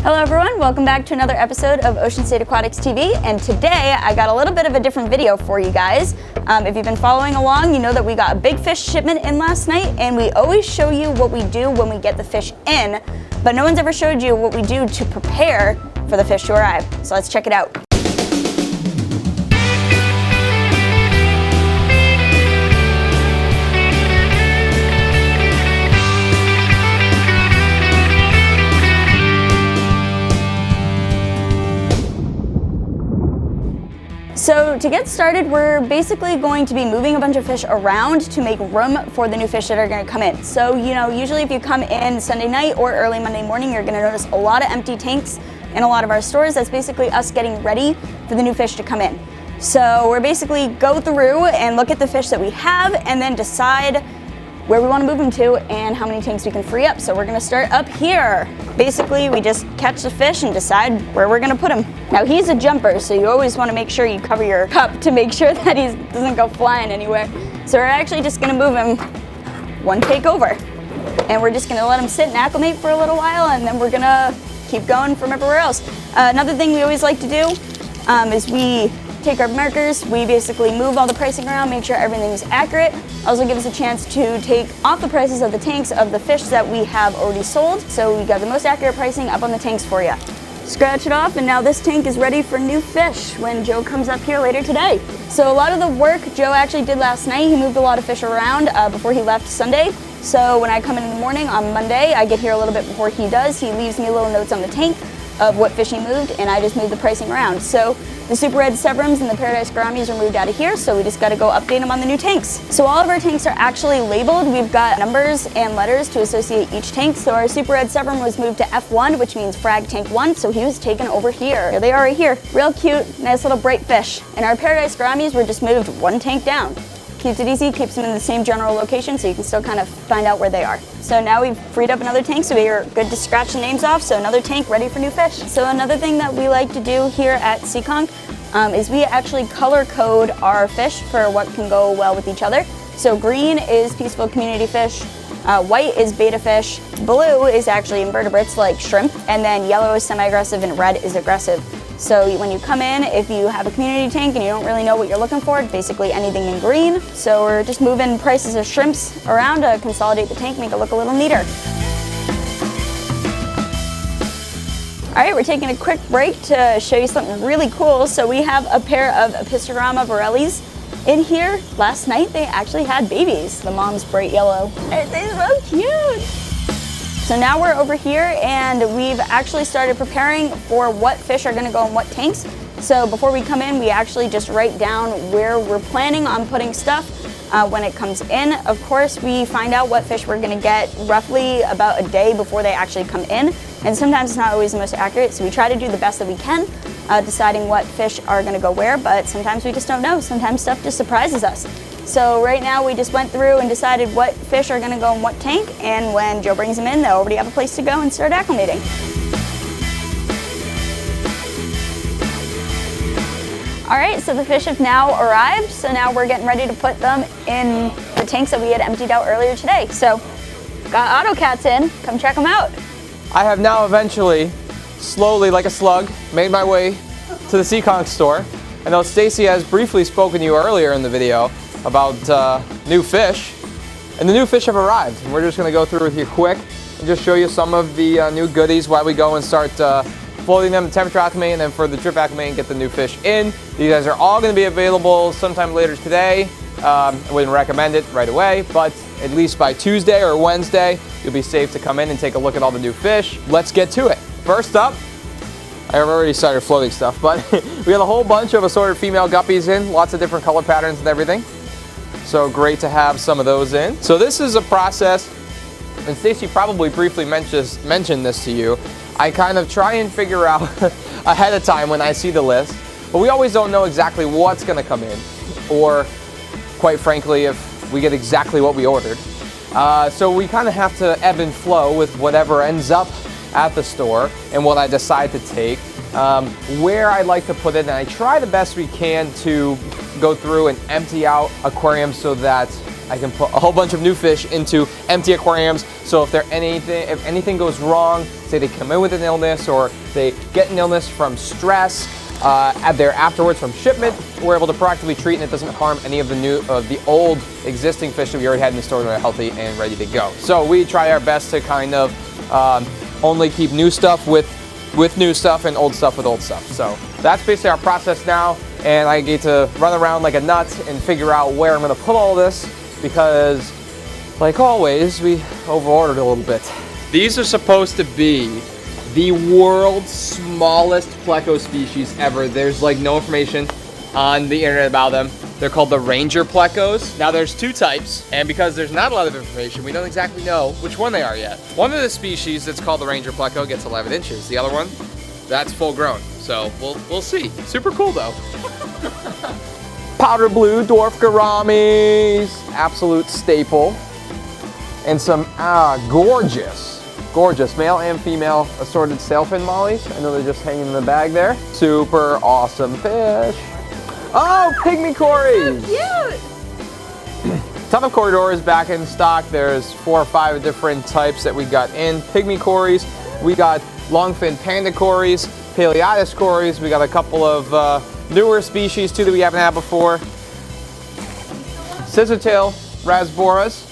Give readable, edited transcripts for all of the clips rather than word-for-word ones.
Hello everyone, welcome back to another episode of Ocean State Aquatics TV, and today I got a little bit of a different video for you guys. If you've been following along, you know that we got a big fish shipment in last night, and we always show you what we do when we get the fish in, but no one's ever showed you what we do to prepare for the fish to arrive. So let's check it out. So to get started, we're basically going to be moving a bunch of fish around to make room for the new fish that are going to come in. So, you know, usually if you come in Sunday night or early Monday morning, you're going to notice a lot of empty tanks in a lot of our stores. That's basically us getting ready for the new fish to come in. So we're basically go through and look at the fish that we have and then decide where we want to move them to and how many tanks we can free up. So we're going to start up here. Basically, we just catch the fish and decide where we're going to put him. Now he's a jumper, so you always want to make sure you cover your cup to make sure that he doesn't go flying anywhere. So we're actually just going to move him one take over. And we're just going to let him sit and acclimate for a little while, and then we're going to keep going from everywhere else. Another thing we always like to do is we take our markers, we basically move all the pricing around, make sure everything's accurate. Also gives us a chance to take off the prices of the tanks of the fish that we have already sold. So we got the most accurate pricing up on the tanks for you. Scratch it off, and now this tank is ready for new fish when Joe comes up here later today. So a lot of the work Joe actually did last night. He moved a lot of fish around before he left Sunday. So when I come in the morning on Monday, I get here a little bit before he does. He leaves me little notes on the tank of what fish he moved, and I just move the pricing around. So the Super Red Severums and the Paradise Gouramis are moved out of here, so we just gotta go update them on the new tanks. So all of our tanks are actually labeled. We've got numbers and letters to associate each tank. So our Super Red Severum was moved to F1, which means Frag Tank 1, so he was taken over here. Here they are right here. Real cute, nice little bright fish. And our Paradise Gouramis were just moved one tank down. Keeps it easy, keeps them in the same general location, so you can still kind of find out where they are. So now we've freed up another tank, so we are good to scratch the names off, so another tank ready for new fish. So another thing that we like to do here at Seekonk is we actually color code our fish for what can go well with each other. So green is peaceful community fish, white is beta fish, blue is actually invertebrates like shrimp, and then yellow is semi-aggressive and red is aggressive. So when you come in, if you have a community tank and you don't really know what you're looking for, basically anything in green. So we're just moving prices of shrimps around to consolidate the tank, make it look a little neater. All right, we're taking a quick break to show you something really cool. So we have a pair of Apistogramma borellis in here. Last night, they actually had babies. The mom's bright yellow. Aren't they so cute? So now we're over here, and we've actually started preparing for what fish are gonna go in what tanks. So before we come in, we actually just write down where we're planning on putting stuff when it comes in. Of course, we find out what fish we're gonna get roughly about a day before they actually come in. And sometimes it's not always the most accurate, so we try to do the best that we can, deciding what fish are gonna go where, but sometimes we just don't know. Sometimes stuff just surprises us. So right now we just went through and decided what fish are gonna go in what tank, and when Joe brings them in, they'll already have a place to go and start acclimating. All right, so the fish have now arrived, so now we're getting ready to put them in the tanks that we had emptied out earlier today. So, got AutoCats in, come check them out. I have now eventually, slowly like a slug, made my way to the Seekonk store. I know Stacy has briefly spoken to you earlier in the video about new fish, and the new fish have arrived. And we're just gonna go through with you quick and just show you some of the new goodies while we go and start floating them to temperature acclimate, and then for the drip acclimate and get the new fish in. These guys are all gonna be available sometime later today. I wouldn't recommend it right away, but at least by Tuesday or Wednesday, you'll be safe to come in and take a look at all the new fish. Let's get to it. First up, I've already started floating stuff, but we got a whole bunch of assorted female guppies in, lots of different color patterns and everything. So great to have some of those in. So this is a process, and Stacy probably briefly mentioned this to you. I kind of try and figure out ahead of time when I see the list, but we always don't know exactly what's gonna come in, or quite frankly, if we get exactly what we ordered. So we kind of have to ebb and flow with whatever ends up at the store and what I decide to take, where I like to put it, and I try the best we can to go through and empty out aquariums so that I can put a whole bunch of new fish into empty aquariums. So if anything goes wrong, say they come in with an illness or they get an illness from stress, they're afterwards from shipment, we're able to proactively treat and it doesn't harm any of the old existing fish that we already had in the store that are healthy and ready to go. So we try our best to kind of only keep new stuff with new stuff and old stuff with old stuff. So that's basically our process now, and I get to run around like a nut and figure out where I'm gonna put all this because, like always, we overordered a little bit. These are supposed to be the world's smallest pleco species ever. There's like no information on the internet about them. They're called the Ranger plecos. Now there's two types, and because there's not a lot of information, we don't exactly know which one they are yet. One of the species that's called the Ranger pleco gets 11 inches. The other one, that's full grown. So we'll see. Super cool though. Powder blue dwarf gouramis, absolute staple. And some gorgeous male and female assorted sailfin mollies. I know they're just hanging in the bag there. Super awesome fish. Oh, pygmy cories! Cute! Ton of corridor is back in stock. There's 4 or 5 different types that we got in. Pygmy cories, we got longfin panda cories, paleatus cories. We got a couple of newer species too that we haven't had before. Scissortail rasboras,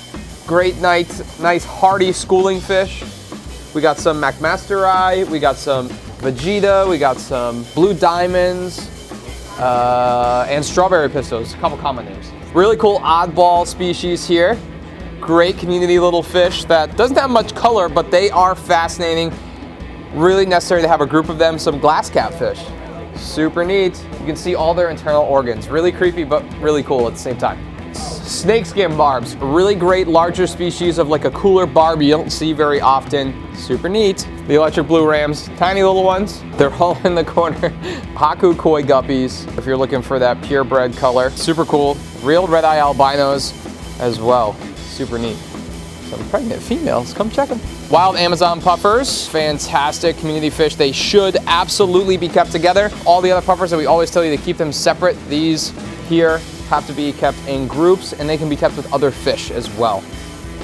great nice hearty schooling fish. We got some McMasteri, we got some Vegeta, we got some blue diamonds, and strawberry pistos, a couple common names. Really cool oddball species here. Great community little fish that doesn't have much color, but they are fascinating. Really necessary to have a group of them. Some glass catfish. Super neat. You can see all their internal organs. Really creepy, but really cool at the same time. Snakeskin barbs. Really great larger species of like a cooler barb you don't see very often. Super neat. The electric blue rams, tiny little ones. They're all in the corner. Haku koi guppies, if you're looking for that purebred color. Super cool. Real red-eye albinos as well. Super neat. Some pregnant females, come check them. Wild Amazon puffers, fantastic community fish. They should absolutely be kept together. All the other puffers that we always tell you to keep them separate, these here have to be kept in groups, and they can be kept with other fish as well.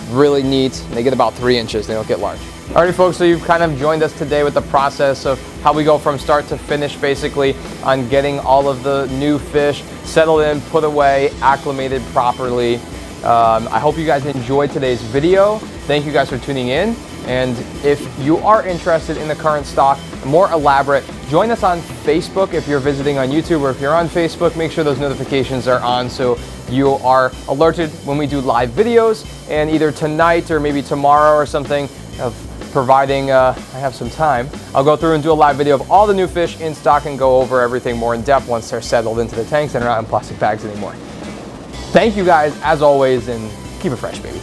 Really neat. They get about 3 inches, they don't get large. Alrighty folks, so you've kind of joined us today with the process of how we go from start to finish basically on getting all of the new fish settled in, put away, acclimated properly. I hope you guys enjoyed today's video. Thank you guys for tuning in. And if you are interested in the current stock, more elaborate, join us on Facebook if you're visiting on YouTube, or if you're on Facebook, make sure those notifications are on so you are alerted when we do live videos. And either tonight or maybe tomorrow or something, providing I have some time, I'll go through and do a live video of all the new fish in stock and go over everything more in depth once they're settled into the tanks and are not in plastic bags anymore. Thank you guys as always, and keep it fresh, baby.